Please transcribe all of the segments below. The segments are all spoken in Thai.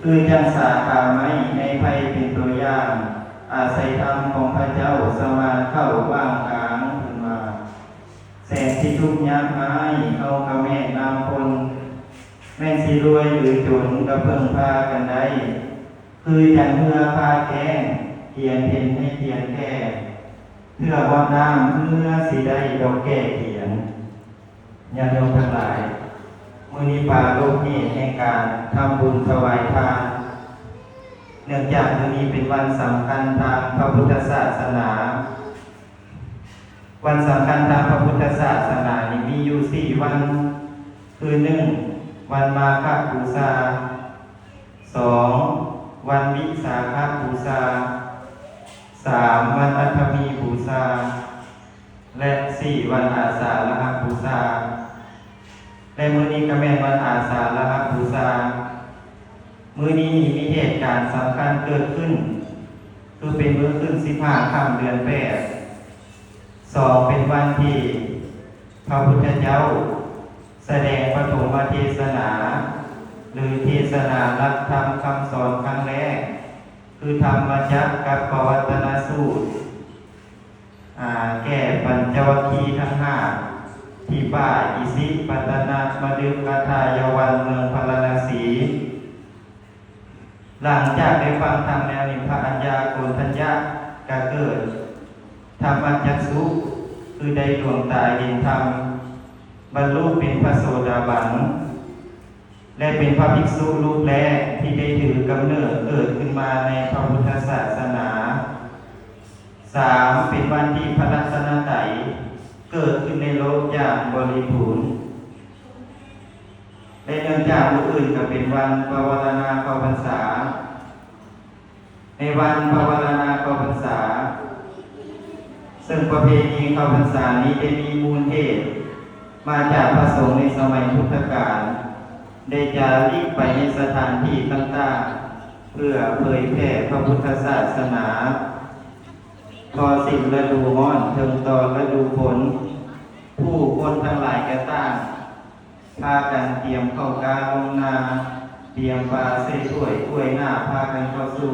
คือจังสาขาไม้ในภัยเป็นตัวอย่างอาศัยธรรมของพระเจ้าสมาเข้าว่างกลางขึ้นมาแสงที่ทุกยากไม้เอากระแม่นำคนแม่นสิรวยหรือจนก็เพิ่งพากันได้คือจังเมื่อพาแก้เทียนเห็นให้เทียนแก่เพื่อว่าน้ำเมื่อสิได้ดอกแก่เทียนญาติโยมทั้งหลายมื้อนี้ปาโลกนี้แห่งการทำบุญถวายทานเนื่องจากมื้อนี้เป็นวันสำคัญทางพระพุทธศาสนาวันสำคัญทางพระพุทธศาสนานี้มีอยู่4วันคือ1วันมาฆบูชา2วันวิสาขบูชา3วันอัฐมีบูชาและ4วันอาสาฬหบูชาในมื้อนี้ก็แม่นวันอาสาฬหบูชามื้อนี้มีเหตุการณ์สำคัญเกิดขึ้นคือเป็นมื้อขึ้น15ค่ำเดือน8 2เป็นวันที่พระพุทธเจ้าแสดงปฐมเทศนาหรือเทศนาหลักธรรมคำสอนครั้งแรกคือธรรมจักรกับปวัตตนสูตรแก่ปัญจวัคคีย์ทั้ง5ที่ป่าอิสิปตนะมฤคทายวันเมืองพาราณสี หลังจากได้ฟังธรรมแล้วนี่พระอัญญาโกณทัญญะก็เกิดธรรมจักษุคือได้ดวงตาเห็นธรรมบรรลุเป็นพระโสดาบันและเป็นพระภิกษุรูปแรกที่ได้ถือกำเนิดเกิดขึ้นมาในพระพุทธศาสนา3เป็นวันที่พระรัตนตรัยเกิดขึ้นในโลกอย่างบริบูรณ์และเนื่องจากมื้ออื่นก็เป็นวันภาวนาเข้าพรรษาในวันภาวนาเข้าพรรษาซึ่งประเพณีเข้าพรรษานี้ได้มีมูลเหตุมาจากพระสงฆ์ในสมัยพุทธกาลได้จาริกไปในสถานที่ต่างๆเพื่อเผยแผ่พระพุทธศาสนาพอสิ้นฤดูร้อนถึงตอนฤดูฝนผู้คนทั้งหลายก็ต่างพากันเตรียมข้าวกาลงนาเตรียมปลาใส่ถ้วยกล้วยหน้าพากันเข้าสู่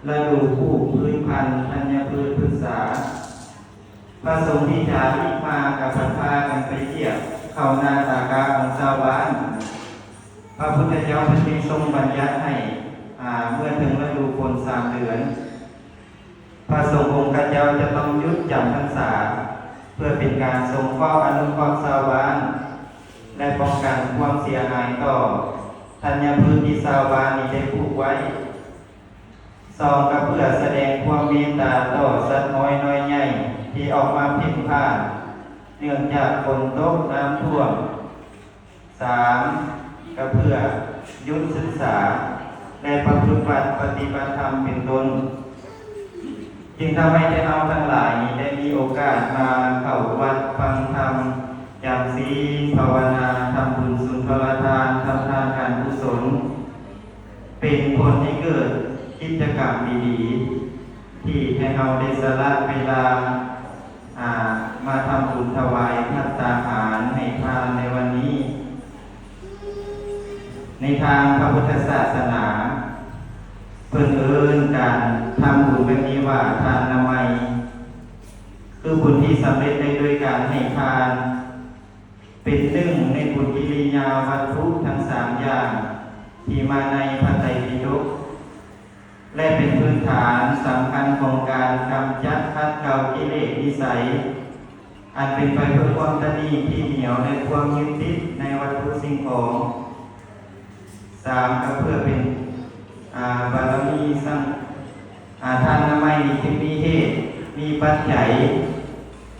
ฤดูปลูกพืชพันธุ์ธัญพืชพฤกษาพระสงฆ์ที่จาริกมากับพากันไปเที่ยวเข้านาตากาของชาวบ้านพระพุทธเจ้าพระจึงทรงบัญญัติให้เมื่อถึงฤดูฝน3 เดือนพระสงฆ์องค์เจ้าจะต้องหยุดจำพรรษาเพื่อเป็นการทรงเฝ้าอนุเคราะห์ชาวบ้านและป้องกันความเสียหายต่อธัญพืชที่ชาวบ้านนี้ได้ปลูกไว้2ก็เพื่อแสดงความเมตตาต่อสัตว์น้อยน้อยใหญ่ที่ออกมาเพ่นพ่านเนื่องจากฝนตกน้ำท่วม3ก็เพื่อยุทธศึกษาและประพฤติปฏิบัติธรรมเป็นต้นจึงทำให้ได้เอาทั้งหลายได้มีโอกาสมาเข้าวัดฟังธรรมจำศีลภาวนาทำบุญสุนทรทานทำทานการกุศลเป็นผลให้เกิดกิจกรรมดีๆที่ให้เราได้สละเวลามาทำบุญถวายภัตตาหารให้ทานในวันนี้ในทางพระพุทธศาสนาเพิ่นเอิ้นการทำบุญแบบนี้ว่าทานนามัยคือบุญที่สำเร็จได้โดยการให้ทานเป็น1ในบุญกิริยาวัตถุทั้ง3อย่างที่มาในพระไตรปิฎกและเป็นพื้นฐานสำคัญของการกำจัดขัดเกลากิเลสนิสัยอันเป็นไปเพื่อความตนีที่เหนียวในความยึดติดในวัตถุสิ่งของ3ก็เพื่อเป็นบารมีสร้างทานนามัยที่มีเหตุมีปัจจัย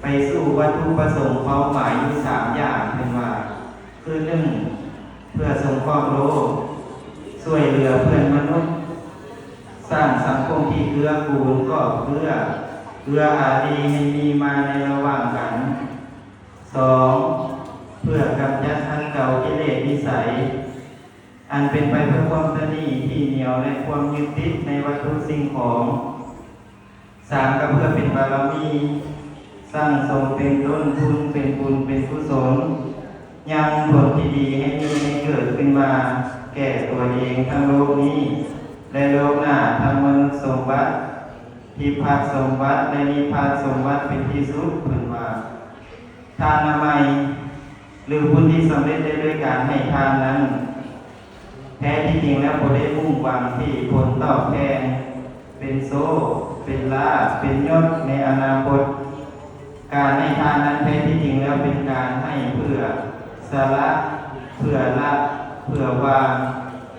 ไปสู่วัตถุประสงค์เป้าหมายอยู่3อย่างเป็นว่าคือ1เพื่อสงเคราะห์โลกช่วยเหลือเพื่อนมนุษย์สร้างสังคมที่เกื้อกูลก็เพื่ออารีให้มีมาในระหว่างกัน2เพื่อกำจัดขัดเกลากิเลสนิสัยอันเป็นไปเพื่อความตนีที่เหนียวและความยึดติดในวัตถุสิ่งของ3ก็เพื่อเป็นบารมีสร้างสมเป็นต้นทุนเป็นบุญเป็นกุศลยังผลที่ดีให้มีให้เกิดขึ้นมาแก่ตัวเองทั้งโลกนี้ ที่พักสมบัติในนิพพานสมบัติเป็นที่สุดเพิ่นว่าทานนามัยหรือบุญที่สำเร็จได้ด้วยการให้ทานนั้นแท้ที่จริงแล้วบ่ได้มุ่งหวังที่ผลตอบแทนเป็นโซ่เป็นลาภเป็นยศในอนาคตการให้ทานนั้นแท้ที่จริงแล้วเป็นการให้เพื่อสละเพื่อละเพื่อวาง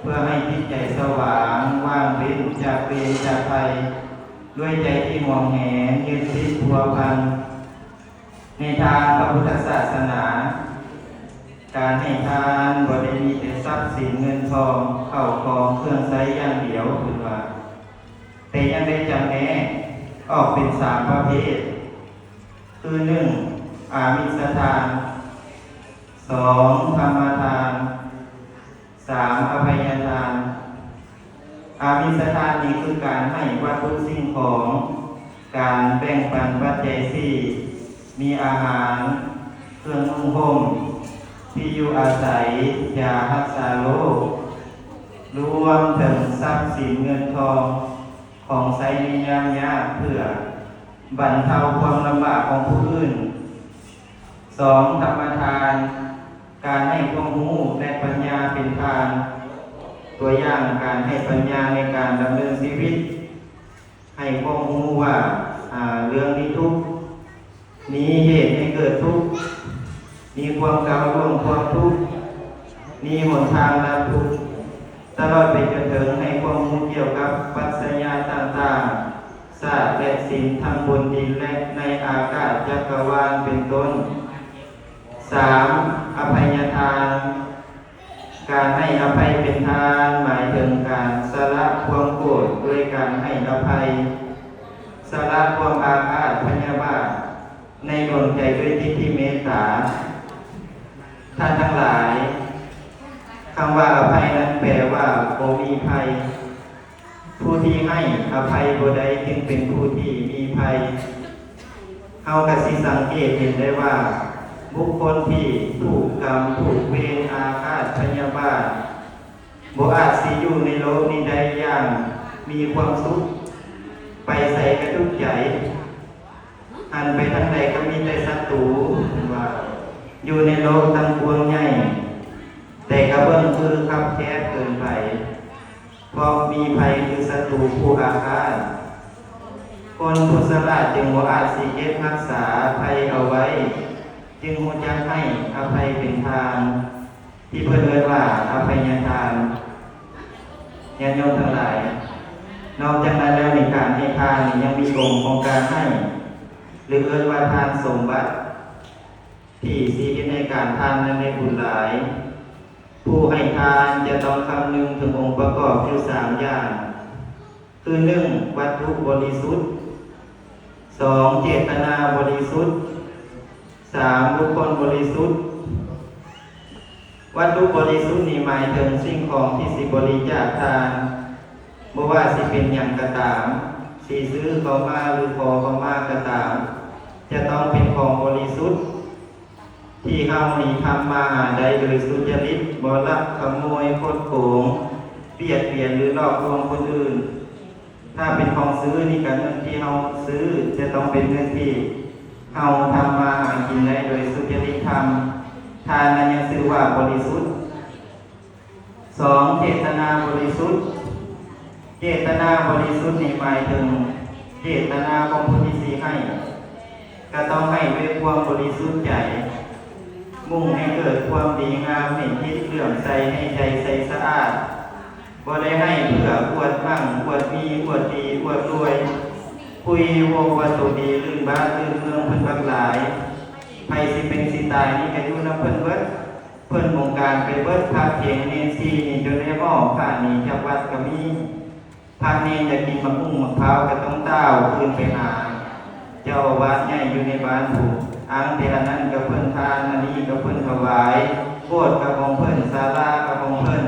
เพื่อให้จิตใจสว่างว่างเว้นจากเวรจากภัยด้วยใจที่มองแหนยึดติดพัวพันในทางพระพุทธศาสนาการให้ทานบ่ได้มีแต่ทรัพย์สินเงินทองเข้าของเครื่องใช้อย่างเดียวคือว่าแต่ยังได้จำแนกออกเป็น3ประเภทคือ1อามิสทาน2ธรรมทาน3อภัยทานอามิสทานนี้คือการให้วัตถุสิ่งของการแบ่งปันปัจจัย4มีอาหารเครื่องนุ่งห่มที่อยู่อาศัยยารักษาโรครวมถึงทรัพย์สินเงินทองของใช้ในยามยากเพื่อบรรเทาความลำบากของผู้อื่น2ธรรมทานการให้ความรู้และปัญญาเป็นทานตัวอย่างการให้ปัญญาในการดำเนินชีวิตให้ความรู้ว่าเรื่องนี้ทุกข์มีเหตุให้เกิดทุกข์มีความก้าวล่วงความทุกข์มีหนทางดับทุกข์ตลอดไปจนถึงให้ความรู้เกี่ยวกับปัจจัยต่างๆศาสตร์และศิลป์ทั้งบนดินและในอากาศจักรวาลเป็นต้น3อภัยทานการให้อภัยเป็นทานหมายถึงการสละความโกรธด้วยการให้อภัยสละความอาฆาตพยาบาทในดวงใจด้วยทิฏฐิเมตตาท่านทั้งหลายคำว่าอภัยนั้นแปลว่าบ่มีภัยผู้ที่ให้อภัยบ่ได้จึงเป็นผู้ที่มีภัยเฮาก็สิสังเกตเห็นได้ว่าบุคคลที่ถูกกรรมถูกเวรอาฆาตพยาบาทบ่อาจสิอยู่ในโลกนี้ได้อย่างมีความสุขไปใส่กระทุกข์ใจหันไปทางใดก็มีแต่ศัตรูว่าอยู่ในโลกทั้งปวงใหญ่แต่กระเบื้องคือคับแคบเกินไปเพราะมีภัยคือศัตรูผู้อาฆาตคนผู้ฉลาดจึงบ่อาจสิเก็บรักษาภัยเอาไว้จึงรู้จักให้อภัยเป็นทานที่เพิ่นเรียกว่าอภัยทานญาติโยมทั้งหลายนอกจากนั้นแล้วในการให้ทานยังมีองค์ของการให้หรือเรียกว่าทานสมบัติที่สิเฮ็ดให้การทานนั้นได้บุญหลายผู้ให้ทานจะต้องคำนึงถึงองค์ประกอบอยู่3อย่างคือ1วัตถุบริสุทธิ์2เจตนาบริสุทธิ์3บุคคลบริสุทธิ์วัตถุบริสุทธิ์นี่หมายถึงสิ่งของที่สิบริจาคทานบ่ว่าสิเป็นหยังก็ตามสิซื้อเข้ามาหรือขอเข้ามาก็ตามจะต้องเป็นของบริสุทธิ์ที่เฮานี่ทำมาหาได้โดยสุจริตบ่ลักขโมยคดโกงเบียดเบียนหรือหลอกลวงคนอื่นถ้าเป็นของซื้อนี่ก็เงินที่เฮาซื้อจะต้องเป็นเงินที่เฮาทำมาหากินได้โดยสุจริตธรรมทานนั้นยังชื่อว่าบริสุทธิ์2เจตนาบริสุทธิ์เจตนาบริสุทธิ์นี่หมายถึงเจตนาของผู้ที่สิให้ก็ต้องให้ด้วยความบริสุทธิ์ใจมุ่งให้เกิดความดีงามให้จิตเลื่อมใสให้ใจใสสะอาดบ่ได้ให้เพื่ออวดมั่งอวดมีอวดดีอวดรวยคุยโววัตถุดีลื่นบ้านลื่นเมืองเพิ่นบักหลายไผสิเป็นสิตายนี่ก็อยู่นำเพิ่นเบิดเพิ่นวงการไปเบิดพระเถรเนรซีนี่จนได้หม้อผ้านี่จักวัดก็มีพระเนรจะกินมะม่วงมะพร้าวก็ต้องต้าวคืนไปหาเจ้าอาวาสใหญ่อยู่ในบ้านผู้อังแต่ละนั้นก็เพิ่นทานอันนี้ก็เพิ่นถวายโบสถ์ก็ของเพิ่นศาลาก็ของเพิ่น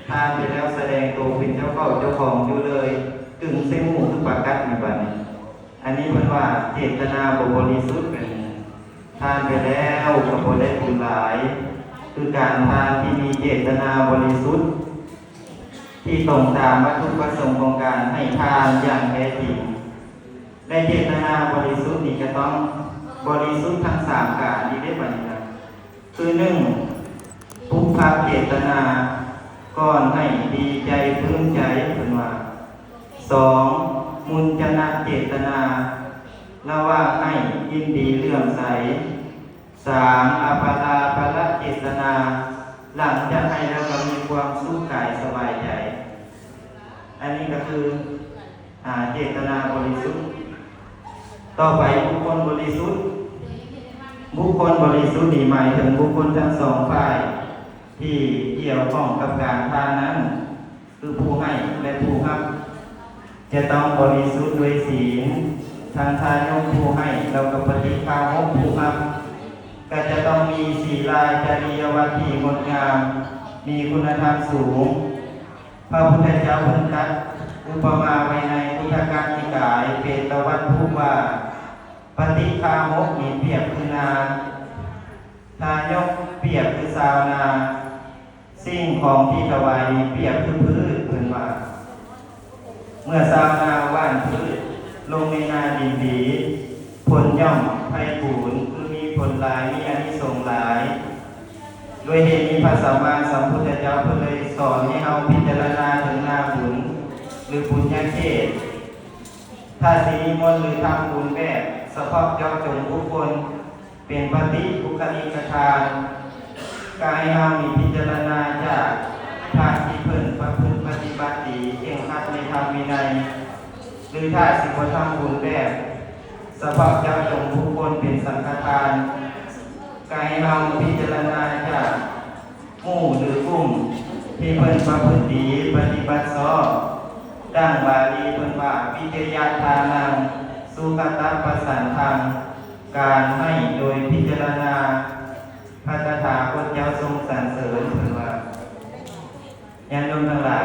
ทานไปแล้วแสดงตัวเป็นเจ้าของอยู่เลยกึ่งเส้นหมู่คือปากัดในบัดนี้อันนี้เพิ่นว่าเจตนาบ่บริสุทธิ์เป็นทานไปแล้วก็บ่ได้บุญหลายคือการทานที่มีเจตนาบริสุทธิ์ที่ตรงตามวัตถุประสงค์ของการให้ทานอย่างแท้จริง และเจตนาบริสุทธิ์นี่จะต้องบริสุทธิ์ทั้งสามการนี้ได้บัดนี้นะคือหนึ่งปุพพเจตนาก่อนให้ดีใจปลื้มใจเพิ่นว่าสองมุญจนะเจตนาละว่าให้ยินดีเลื่อมใสสามอปาลาภละเจตนาหลังจากให้แล้วก็มีความสุขกายสบายใจอันนี้ก็คือเจตนาบริสุทธิ์ต่อไปบุคคลบริสุทธิ์บุคคลบริสุทธิ์นี่หมายถึงบุคคลทั้งสองฝ่ายที่เกี่ยวข้องกับการทานนั้นคือผู้ให้และผู้รับจะต้องบริสุทธิ์ด้วยศีลทางทานยกผู้ให้เราก็ปฏิภาณผู้รับก็จะต้องมีศีลาจริยวัตรที่งดงามมีคุณธรรมสูงพระพุทธเจ้าเพิ่นตรัสอุปมาไว้ในพุทธกาลนิกายเปตวัตถุว่าปฏิฆามกมีเปรียบคือนาทายกเปรียบคือชาวนาสิ่งของที่ถวายมีเปรียบคือพืชเพิ่นว่าเมื่อชาวนาหว่านพืชลงในนาดินดีผลย่อมไพบูรย์คือมีผลหลายมีอานิสงส์หลายโดยเหตุนี้พระสัมมาสัมพุทธเจ้าเพิ่นเลยสอนให้เฮาพิจารณาถึงนาบุญหรือบุญญาเขตถ้าสินิมนต์หรือทำบุญแบบเฉพาะเจาะจงบุคคลเป็นปฏิบุคลิกทานกายเฮามีพิจารณาจากพระที่เพิ่นประพฤติปฏิบัติดีเคร่งครัดในธรรมวินัยหรือถ้าสิบ่ทำบุญแบบเฉพาะเจาะจงบุคคลเป็นสังฆทานกายเฮาพิจารณาจากหมู่หรือกลุ่มที่เพิ่นประพฤติดีปฏิบัติชอบดังบาลีเพิ่นว่าวิทยาทานังสุขตัปปสันทังการให้โดยพิจารณาพระตถาคตเจ้าทรงสรรเสริญเพิ่นว่าญาติโยมทั้งหลาย